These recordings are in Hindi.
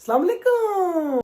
अस्सलाम वालेकुम।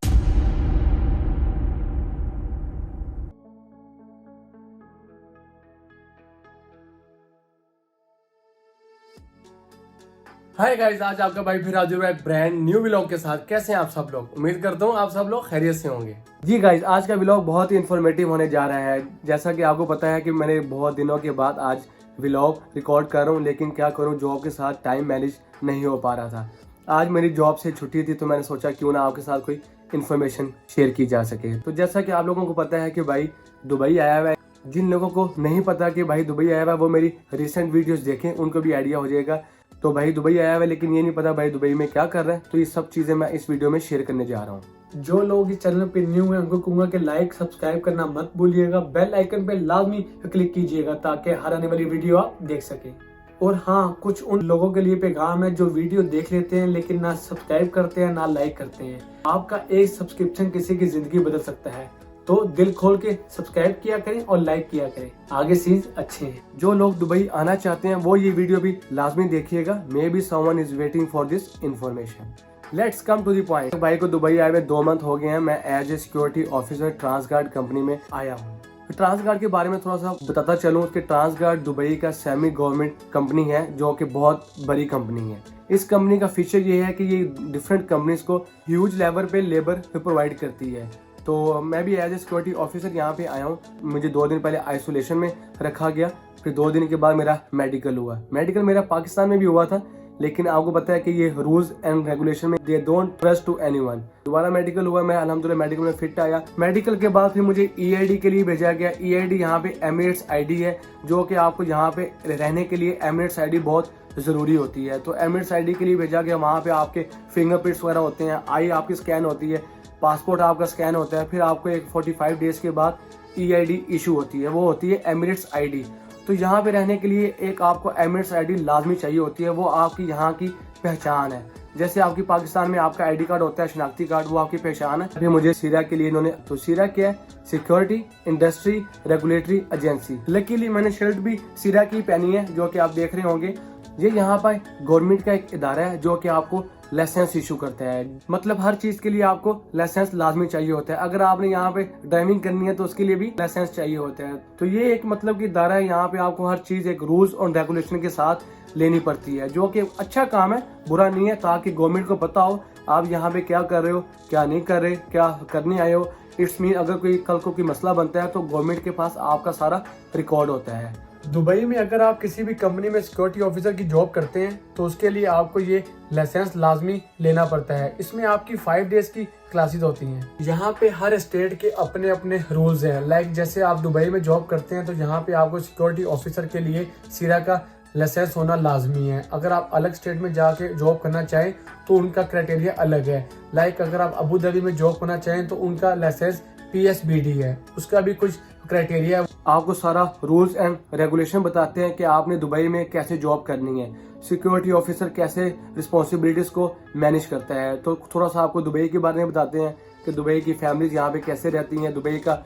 हाय गाइस, आज आपका भाई फिर हाजिर हुआ एक ब्रांड न्यू व्लॉग के साथ। कैसे हैं आप सब लोग? उम्मीद करता हूँ आप सब लोग खैरियत से होंगे। जी गाइस, आज का व्लॉग बहुत ही इन्फॉर्मेटिव होने जा रहा है। जैसा कि आपको पता है कि मैंने बहुत दिनों के बाद आज व्लॉग रिकॉर्ड कर रहा हूँ, लेकिन क्या करूँ, जॉब के साथ टाइम मैनेज नहीं हो पा रहा था। आज मेरी जॉब से छुट्टी थी, तो मैंने सोचा क्यों ना आपके साथ कोई इन्फॉर्मेशन शेयर की जा सके। तो जैसा कि आप लोगों को पता है कि भाई दुबई आया हुआ है। जिन लोगों को नहीं पता कि भाई दुबई आया हुआ है, वो मेरी रिसेंट वीडियोस देखें, उनको भी आइडिया हो जाएगा। तो भाई दुबई आया हुआ है, लेकिन ये नहीं पता भाई दुबई में क्या कर रहा है। तो ये सब चीजें मैं इस वीडियो में शेयर करने जा रहा हूँ। जो लोग इस चैनल पे न्यू हैं उनको कहूंगा कि लाइक सब्सक्राइब करना मत भूलिएगा, बेल आइकन पे लाजमी क्लिक कीजिएगा ताकि हर आने वाली वीडियो आप देख सके। और हाँ, कुछ उन लोगों के लिए पैगाम है जो वीडियो देख लेते हैं लेकिन ना सब्सक्राइब करते हैं ना लाइक करते हैं। आपका एक सब्सक्रिप्शन किसी की जिंदगी बदल सकता है, तो दिल खोल के सब्सक्राइब किया करें और लाइक किया करें, आगे सीन्स अच्छे हैं। जो लोग दुबई आना चाहते हैं वो ये वीडियो भी लाजमी देखिएगा। Maybe someone is waiting for this information. Let's come to the point. भाई को दुबई आए हुए 2 मंथ हो गए हैं। मैं as a security officer Transguard company में आया हूँ। ट्रांसगार्ड के बारे में थोड़ा सा बताता चलूँ कि ट्रांसगार्ड दुबई का सेमी गवर्नमेंट कंपनी है, जो कि बहुत बड़ी कंपनी है। इस कंपनी का फीचर ये है कि ये डिफरेंट कंपनीज को ह्यूज लेवल पे लेबर प्रोवाइड करती है। तो मैं भी एज ए सिक्योरिटी ऑफिसर यहाँ पे आया हूँ। मुझे 2 दिन पहले आइसोलेशन में रखा गया, फिर 2 दिन के बाद मेरा मेडिकल हुआ। मेडिकल मेरा पाकिस्तान में भी हुआ था, लेकिन आपको पता है कि ये रूल्स एंड रेगुलेशन में they don't trust to anyone. दोबारा मेडिकल हुआ, मैं अल्हम्दुलिल्लाह मेडिकल में फिट आया। मेडिकल के बाद फिर मुझे EID के लिए भेजा गया। EID यहाँ पे एमिरेट्स ID है, जो कि आपको यहाँ पे रहने के लिए एमिरेट्स ID बहुत जरूरी होती है। तो एमिरेट्स ID के लिए भेजा गया। वहाँ पे आपके फिंगरप्रिंट्स वगैरह होते हैं, आई आपकी स्कैन होती है, पासपोर्ट आपका स्कैन होता है। फिर आपको एक 45 डेज के बाद EID इशू होती है, वो होती है एमिरेट्स ID। तो यहाँ पे रहने के लिए एक आपको एमिरेट्स ID लाजमी चाहिए होती है। वो आपकी यहाँ की पहचान है। जैसे आपकी पाकिस्तान में आपका ID कार्ड होता है, शनाख्ती कार्ड, वो आपकी पहचान है। अभी मुझे सीरा के लिए इन्होंने, तो सीरा क्या है? Security industry regulatory agency. Luckily मैंने शर्ट भी सीरा की पहनी है, जो कि आप देख रहे होंगे। ये यहाँ पर गवर्नमेंट का एक इदारा है जो कि आपको लाइसेंस इशू करता है। मतलब हर चीज के लिए आपको लाइसेंस लाजमी चाहिए होता है। अगर आपने यहाँ पे ड्राइविंग करनी है तो उसके लिए भी लाइसेंस चाहिए होता है। तो ये एक मतलब की इदारा है, यहाँ पे आपको हर चीज एक रूल्स और रेगुलेशन के साथ लेनी पड़ती है, जो कि अच्छा काम है, बुरा नहीं है, ताकि गवर्नमेंट को पता हो आप यहाँ पे क्या कर रहे हो, क्या नहीं कर रहे, क्या करने आए हो। इट्स मीन अगर कोई कल को कोई मसला बनता है तो गवर्नमेंट के पास आपका सारा रिकॉर्ड होता है। दुबई में अगर आप किसी भी कंपनी में सिक्योरिटी ऑफिसर की जॉब करते हैं तो उसके लिए आपको ये लाइसेंस लाजमी लेना पड़ता है। इसमें आपकी 5 डेज की क्लासेस होती हैं। यहाँ पे हर स्टेट के अपने अपने रूल्स हैं। लाइक जैसे आप दुबई में जॉब करते हैं तो यहाँ पे आपको सिक्योरिटी ऑफिसर के लिए सीरा का लाइसेंस होना लाजमी है। अगर आप अलग स्टेट में जाके जॉब करना चाहें तो उनका क्राइटेरिया अलग है। लाइक अगर आप अबू धाबी में जॉब करना चाहें तो उनका लाइसेंस PSBD है, उसका भी कुछ क्राइटेरिया है। आपको सारा रूल्स एंड रेगुलेशन बताते हैं कि आपने दुबई में कैसे जॉब करनी है, सिक्योरिटी ऑफिसर कैसे रिस्पॉन्सिबिलिटीज को मैनेज करता है। तो थोड़ा सा आपको दुबई के बारे में बताते हैं कि दुबई की फैमिलीज यहाँ पे कैसे रहती हैं, दुबई का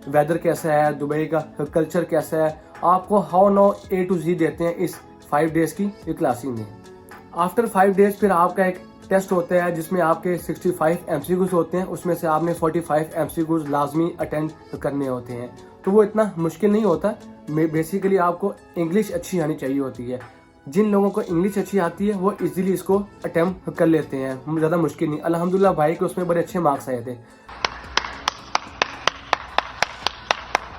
वेदर कैसा है, दुबई का कल्चर कैसा है। आपको how know A to Z देते हैं इस 5 डेज की क्लासिंग में। आफ्टर 5 डेज फिर आपका एक टेस्ट होता है जिसमें आपके 65 MCQs होते हैं। उसमें से आपने 45 MCQs लाजमी अटेंड करने होते हैं। तो वो इतना मुश्किल नहीं होता। बेसिकली आपको इंग्लिश अच्छी आनी चाहिए होती है। जिन लोगों को इंग्लिश अच्छी आती है वो इजीली इसको अटेम्प्ट कर लेते हैं, ज़्यादा मुश्किल नहीं। अल्हम्दुलिल्लाह भाई के उसमें बड़े अच्छे मार्क्स आए थे।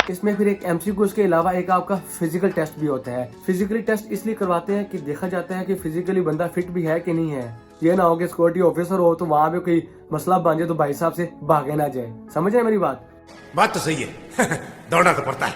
इसमें फिर एक MCQs के अलावा एक आपका फिजिकल टेस्ट भी होता है। फिजिकली टेस्ट इसलिए करवाते हैं कि देखा जाता है कि फिजिकली बंदा फिट भी है कि नहीं है। ये ना हो कि सिक्योरिटी ऑफिसर हो तो वहां पे कोई मसला बन जाए तो भाई साहब से भागे ना जाए। समझ रहे मेरी बात? बात तो सही है। दौड़ना तो पड़ता है।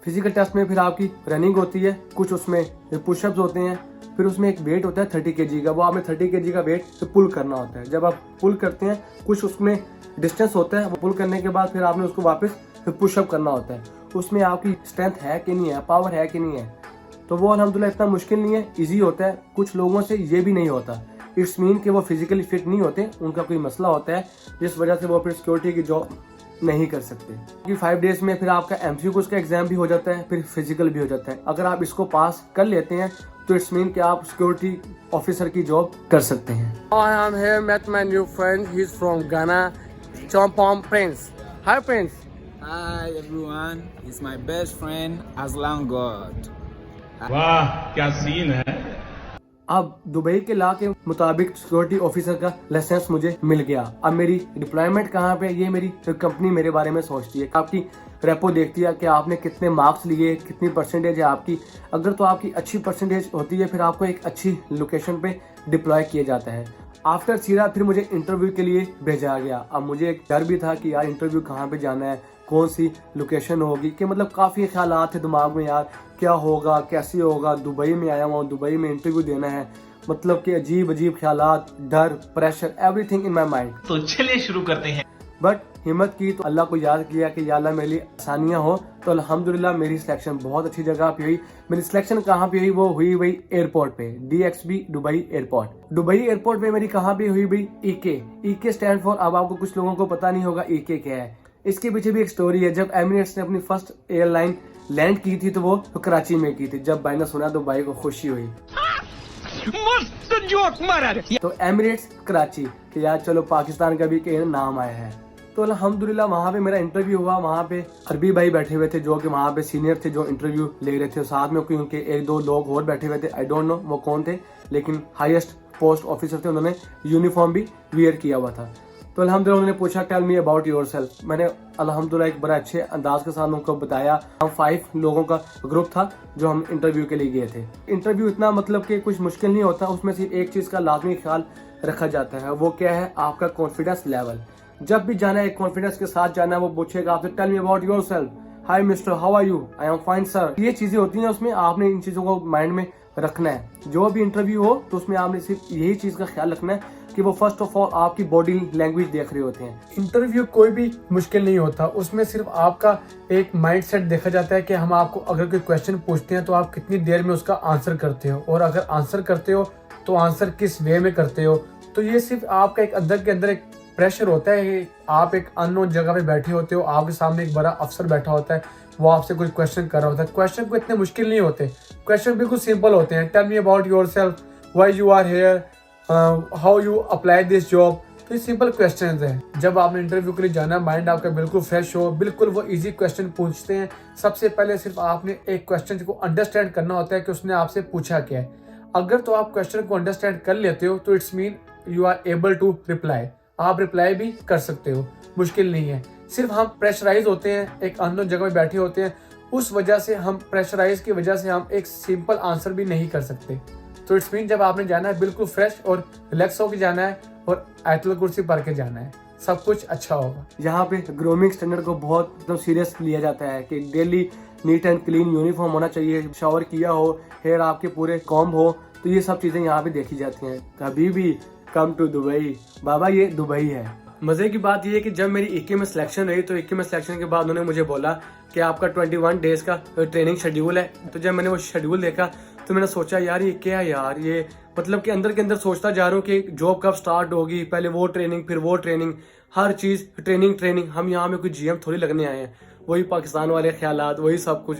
फिजिकल टेस्ट में फिर आपकी रनिंग होती है, कुछ उसमें पुशअप्स होते हैं, फिर उसमें एक वेट होता है 30 kg का। वो आपने 30 kg का वेट पुल करना होता है। जब आप पुल करते हैं कुछ उसमें डिस्टेंस होता है, वो पुल करने के बाद फिर आपने उसको वापस पुशअप करना होता है। उसमें आपकी स्ट्रेंथ है कि नहीं है, पावर है कि नहीं है। तो वो अल्हम्दुलिल्लाह इतना मुश्किल नहीं है, ईजी होता है। कुछ लोगों से ये भी नहीं होता। इट्स मीन कि वो फिजिकली फिट नहीं होते, उनका कोई मसला होता है जिस वजह से वो फिर सिक्योरिटी की जॉब नहीं कर सकते। क्योंकि 5 डेज में फिर आपका MCQs का एग्जाम भी हो जाता है, फिर फिजिकल भी हो जाता है। अगर आप इसको पास कर लेते हैं तो इट्स मीन कि आप सिक्योरिटी ऑफिसर की जॉब कर सकते हैं। I am here met my new friend, he is from Ghana, चोम्पॉम Prince. Hi Prince. Hi everyone, it's my best friend Aslan God. वाह क्या सीन है। अब दुबई के लॉ के मुताबिक सिक्योरिटी ऑफिसर का लाइसेंस मुझे मिल गया। अब मेरी डिप्लॉयमेंट कहाँ पे, ये मेरी कंपनी मेरे बारे में सोचती है। आपकी रेपो देखती है कि आपने कितने मार्क्स लिए, कितनी परसेंटेज है आपकी। अगर तो आपकी अच्छी परसेंटेज होती है फिर आपको एक अच्छी लोकेशन पे डिप्लॉय किया जाता है। आफ्टर सीरा फिर मुझे इंटरव्यू के लिए भेजा गया। अब मुझे एक डर भी था कि यार इंटरव्यू कहाँ पे जाना है, कौन सी लोकेशन होगी, कि मतलब काफ़ी ख्यालात थे दिमाग में, यार क्या होगा, कैसे होगा, दुबई में आया हुआ हूँ, दुबई में इंटरव्यू देना है, मतलब कि अजीब अजीब ख्यालात, डर, pressure, everything in my mind. तो चलिए शुरू करते हैं। बट हिम्मत की तो अल्लाह को याद किया कि या अल्लाह मेरे लिए आसानियाँ हो, तो अल्हम्दुलिल्लाह मेरी सिलेक्शन बहुत अच्छी जगह पे हुई। मेरी सिलेक्शन कहाँ पे हुई, वो हुई भाई एयरपोर्ट पे, DXB Dubai airport. Dubai airport पे मेरी कहाँ पे हुई भाई, EK स्टैंड फॉर, अब आपको कुछ लोगों को पता नहीं होगा EK क्या है। इसके पीछे भी एक स्टोरी है। जब एमिरेट्स ने अपनी फर्स्ट एयरलाइन लैंड की थी तो वो कराची में की थी। जब भाई ने सुना तो भाई को खुशी हुई। मस्त जोक मारा। तो एमिरेट्स कराची कि यार चलो पाकिस्तान का भी कहीं नाम आया है। तो अल्हम्दुलिल्लाह वहाँ पे मेरा इंटरव्यू हुआ। वहाँ पे अरबी भाई बैठे हुए थे जो कि वहाँ पे सीनियर थे जो इंटरव्यू ले रहे थे। साथ में क्योंकि एक दो लोग और बैठे हुए थे, आई डोंट नो वो कौन थे, लेकिन हाईएस्ट पोस्ट ऑफिसर थे, उन्होंने यूनिफॉर्म भी वियर किया हुआ था। तो अल्हम्दुलिल्लाह उन्होंने पूछा टेल मी अबाउट योरसेल्फ। मैंने अल्हम्दुलिल्लाह एक बड़ा अच्छे अंदाज के साथ उनको बताया। हम 5 लोगों का ग्रुप था जो हम इंटरव्यू के लिए गए थे। इंटरव्यू इतना मतलब कि कुछ मुश्किल नहीं होता, उसमें से एक चीज़ का लाजमी ख्याल रखा जाता है, वो क्या है, आपका कॉन्फिडेंस लेवल। जब भी जाना है कॉन्फिडेंस के साथ जाना है। वो पूछेगा आपसे tell me about yourself, hi mister how are you, I am fine sir. ये चीज़ें होती हैं, उसमें आपने इन चीज़ों को माइंड में रखना है। जो भी इंटरव्यू हो तो उसमें आपने सिर्फ यही चीज़ का ख्याल रखना है कि वो फर्स्ट ऑफ ऑल आपकी बॉडी लैंग्वेज देख रहे होते हैं। इंटरव्यू कोई भी मुश्किल नहीं होता, उसमें सिर्फ आपका एक माइंडसेट देखा जाता है कि हम आपको अगर कोई क्वेश्चन पूछते हैं तो आप कितनी देर में उसका आंसर करते हो, और अगर आंसर करते हो तो आंसर किस वे में करते हो। तो ये सिर्फ आपका एक अंदर के अंदर एक प्रेशर होता है कि आप एक अननोन जगह पे बैठे होते हो, आपके सामने एक बड़ा अफसर बैठा होता है, वो आपसे कोई क्वेश्चन कर रहा होता है। क्वेश्चन को इतने मुश्किल नहीं होते, क्वेश्चन बिल्कुल सिंपल होते हैं। Tell me about yourself, why you are here, how you apply this job. तो ये सिंपल क्वेश्चंस हैं। जब आपने इंटरव्यू के लिए जाना, माइंड आपका बिल्कुल फ्रेश हो, बिल्कुल वो इजी क्वेश्चन पूछते हैं। सबसे पहले सिर्फ आपने एक क्वेश्चन को अंडरस्टैंड करना होता है कि उसने आपसे पूछा क्या है। अगर तो आप क्वेश्चन को अंडरस्टैंड कर लेते हो तो it's mean you are able to reply, आप रिप्लाई भी कर सकते हो, मुश्किल नहीं है। सिर्फ हम प्रेशराइज होते हैं, एक अननोन जगह में बैठे होते हैं, उस वजह से हम प्रेशराइज की वजह से हम एक सिंपल आंसर भी नहीं कर सकते। तो इट्स मीन जब आपने जाना है बिल्कुल फ्रेश और रिलैक्स होकर जाना है और आयतुल कुर्सी पढ़ के जाना है, सब कुछ अच्छा होगा। यहाँ पे ग्रूमिंग स्टैंडर्ड को बहुत एकदम सीरियस लिया जाता है कि daily neat and clean uniform होना चाहिए, शावर किया हो, हेयर आपके पूरे कॉम्ब हो, तो ये सब चीजें यहाँ पे देखी जाती हैं। कभी भी कम टू दुबई, बाबा ये दुबई है। मजे की बात ये है कि जब मेरी EK में सिलेक्शन रही तो EK में सिलेक्शन के बाद उन्होंने मुझे बोला कि आपका 21 डेज का ट्रेनिंग शेड्यूल है। तो जब मैंने वो शेड्यूल देखा तो मैंने सोचा यार ये क्या है यार, ये मतलब कि अंदर के अंदर सोचता जा रहा हूँ कि जॉब कब स्टार्ट होगी, पहले वो ट्रेनिंग फिर वो ट्रेनिंग, हर चीज़ ट्रेनिंग। हम यहाँ में कोई GM थोड़ी लगने आए हैं, वही पाकिस्तान वाले ख्यालात, वही सब कुछ।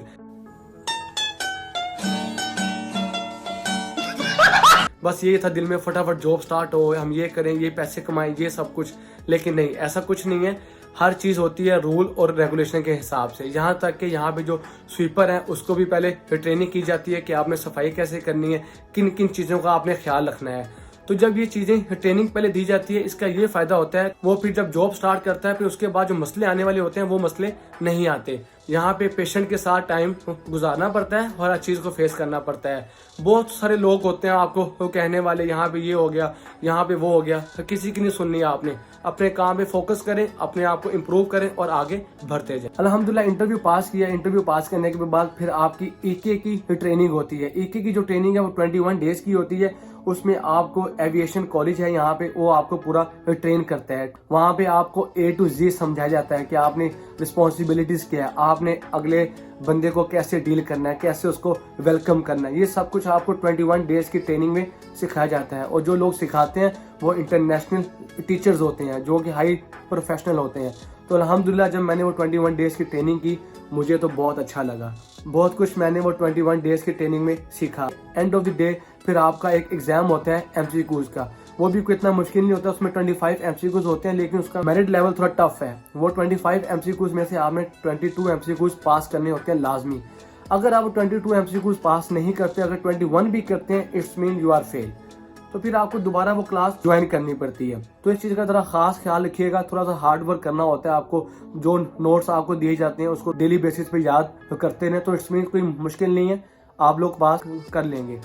बस ये था दिल में, फटाफट जॉब स्टार्ट हो, हम ये करें, ये पैसे कमाएं, ये सब कुछ। लेकिन नहीं, ऐसा कुछ नहीं है। हर चीज़ होती है रूल और रेगुलेशन के हिसाब से। यहाँ तक कि यहाँ पे जो स्वीपर है उसको भी पहले ट्रेनिंग की जाती है कि आपने सफाई कैसे करनी है, किन किन चीज़ों का आपने ख्याल रखना है। तो जब ये चीज़ें ट्रेनिंग पहले दी जाती है, इसका ये फ़ायदा होता है वो फिर जब जॉब स्टार्ट करता है फिर उसके बाद जो मसले आने वाले होते हैं वो मसले नहीं आते। यहाँ पे पेशेंट के साथ टाइम गुजारना पड़ता है और हर चीज़ को फेस करना पड़ता है। बहुत सारे लोग होते हैं आपको वो कहने वाले, यहाँ पे ये हो गया, यहाँ पे वो हो गया, तो किसी की नहीं सुननी है आपने। अपने काम पे फोकस करें, अपने आप को इम्प्रूव करें और आगे बढ़ते जाएं। अल्हम्दुलिल्लाह इंटरव्यू पास किया। इंटरव्यू पास करने के बाद फिर आपकी EK की ट्रेनिंग होती है। EK की जो ट्रेनिंग है वो 21 डेज की होती है। उसमें आपको एविएशन कॉलेज है यहाँ पे, वो आपको पूरा ट्रेन करता है। वहाँ पे आपको A to Z समझाया जाता है कि आपने रिस्पॉन्सिबिलिटीज क्या है, आपने अगले बंदे को कैसे डील करना है, कैसे उसको वेलकम करना है। ये सब कुछ आपको 21 डेज की ट्रेनिंग में सिखाया जाता है। और जो लोग सिखाते हैं वो इंटरनेशनल टीचर्स होते हैं जो कि हाई प्रोफेशनल होते हैं। तो अल्हम्दुलिल्लाह जब मैंने वो 21 डेज की ट्रेनिंग की मुझे तो बहुत अच्छा लगा। बहुत कुछ मैंने वो 21 डेज की ट्रेनिंग में सीखा। एंड ऑफ द डे फिर आपका एक एग्जाम होता है MCQs का, वो भी कोई इतना मुश्किल नहीं होता, उसमें 25 MCQs होते हैं, लेकिन उसका मेरिट लेवल थोड़ा टफ है। वो 25 MCQs में से आपने 22 MCQs पास करने होते हैं लाजमी। अगर आप 22 MCQs पास नहीं करते, अगर 21 भी करते हैं, it's mean you are fail, तो फिर आपको दोबारा वो क्लास ज्वाइन करनी पड़ती है। तो इस चीज़ का थोड़ा खास ख्याल रखिएगा, थोड़ा सा हार्ड वर्क करना होता है आपको। जो नोट्स आपको दिए जाते हैं उसको डेली बेसिस पे याद करते हैं, तो इट्स मीन कोई मुश्किल नहीं है, आप लोग पास कर लेंगे।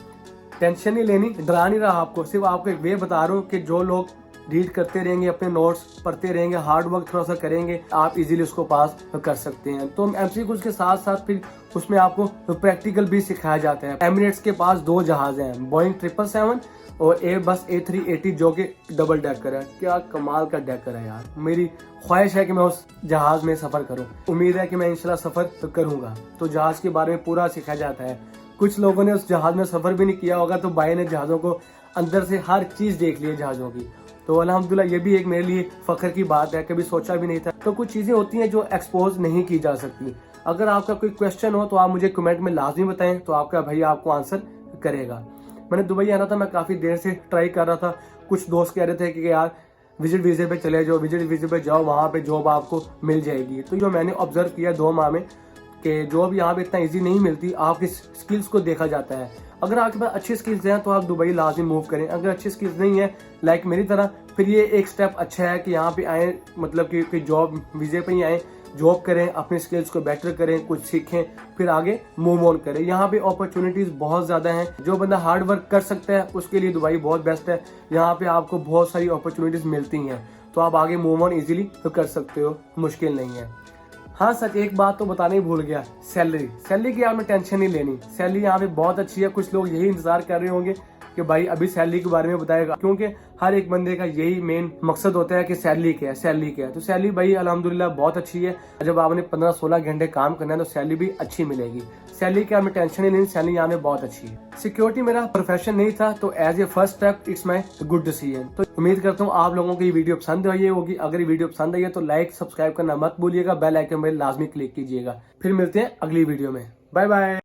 टेंशन नहीं लेनी, डरा नहीं रहा आपको, सिर्फ आपको एक वे बता रहा हूँ कि जो लोग रीड करते रहेंगे, अपने नोट्स पढ़ते रहेंगे, हार्ड वर्क थोड़ा सा करेंगे, आप इजीली उसको पास कर सकते हैं। तो MCQs के साथ साथ फिर उसमें आपको प्रैक्टिकल भी सिखाया जाता है। एमिरेट्स के पास 2 जहाज हैं, बोइंग 777 और एयरबस A380, जो कि डबल डेकर है। क्या कमाल का डेकर है यार, मेरी ख्वाहिश है कि मैं उस जहाज में सफर करूं। उम्मीद है कि मैं इंशाल्लाह सफर करूंगा। तो जहाज के बारे में पूरा सिखाया जाता है। कुछ लोगों ने उस जहाज में सफर भी नहीं किया होगा, तो भाई ने जहाज़ों को अंदर से हर चीज देख ली है जहाज़ों की। तो अल्हम्दुलिल्लाह ये भी एक मेरे लिए फख्र की बात है, कभी सोचा भी नहीं था। तो कुछ चीजें होती हैं जो एक्सपोज नहीं की जा सकती। अगर आपका कोई क्वेश्चन हो तो आप मुझे कमेंट में लाजमी बताएं, तो आपका भैया आपको आंसर करेगा। मैंने दुबई आना था, मैं काफी देर से ट्राई कर रहा था। कुछ दोस्त कह रहे थे कि यार विजिट वीजे पे चले जाओ, विजिट वीजे पे जाओ, वहां पे जॉब आपको मिल जाएगी। तो जो मैंने ऑब्जर्व किया 2 माह में कि जॉब यहाँ पे इतना इजी नहीं मिलती, आपकी स्किल्स को देखा जाता है। अगर आपके पास अच्छी स्किल्स हैं तो आप दुबई लाजमी मूव करें। अगर अच्छी स्किल्स नहीं है लाइक मेरी तरह, फिर ये एक स्टेप अच्छा है कि यहाँ पे आए, मतलब कि जॉब वीजे पे ही आए, जॉब करें, अपनी स्किल्स को बेटर करें, कुछ सीखें, फिर आगे मूव ऑन करें। यहाँ पे अपॉर्चुनिटीज बहुत ज्यादा हैं। जो बंदा हार्ड वर्क कर सकता है उसके लिए दुबई बहुत बेस्ट है। यहाँ पे आपको बहुत सारी अपॉर्चुनिटीज मिलती हैं, तो आप आगे मूव ऑन इजीली कर सकते हो, मुश्किल नहीं है। हाँ सच एक बात तो बताने ही भूल गया, सैलरी की आपने टेंशन नहीं लेनी। सैलरी यहाँ पे बहुत अच्छी है। कुछ लोग यही इंतजार कर रहे होंगे कि भाई अभी सैलरी के बारे में बताएगा, क्योंकि हर एक बंदे का यही मेन मकसद होता है कि सैलरी क्या है। तो सैलरी भाई अल्हम्दुलिल्लाह बहुत अच्छी है। जब आपने 15-16 घंटे काम करना है तो सैलरी भी अच्छी मिलेगी। सैलरी की आपने टेंशन ही नहीं, सैलरी यहाँ में बहुत अच्छी है। सिक्योरिटी मेरा प्रोफेशन नहीं था, तो as a first step it's my good decision. तो उम्मीद करता हूँ आप लोगों को ये वीडियो पसंद आई होगी। अगर ये वीडियो पसंद आई है तो लाइक सब्सक्राइब करना मत भूलिएगा, बेल आइकन पर लाजमी क्लिक कीजिएगा। फिर मिलते हैं अगली वीडियो में, बाय बाय।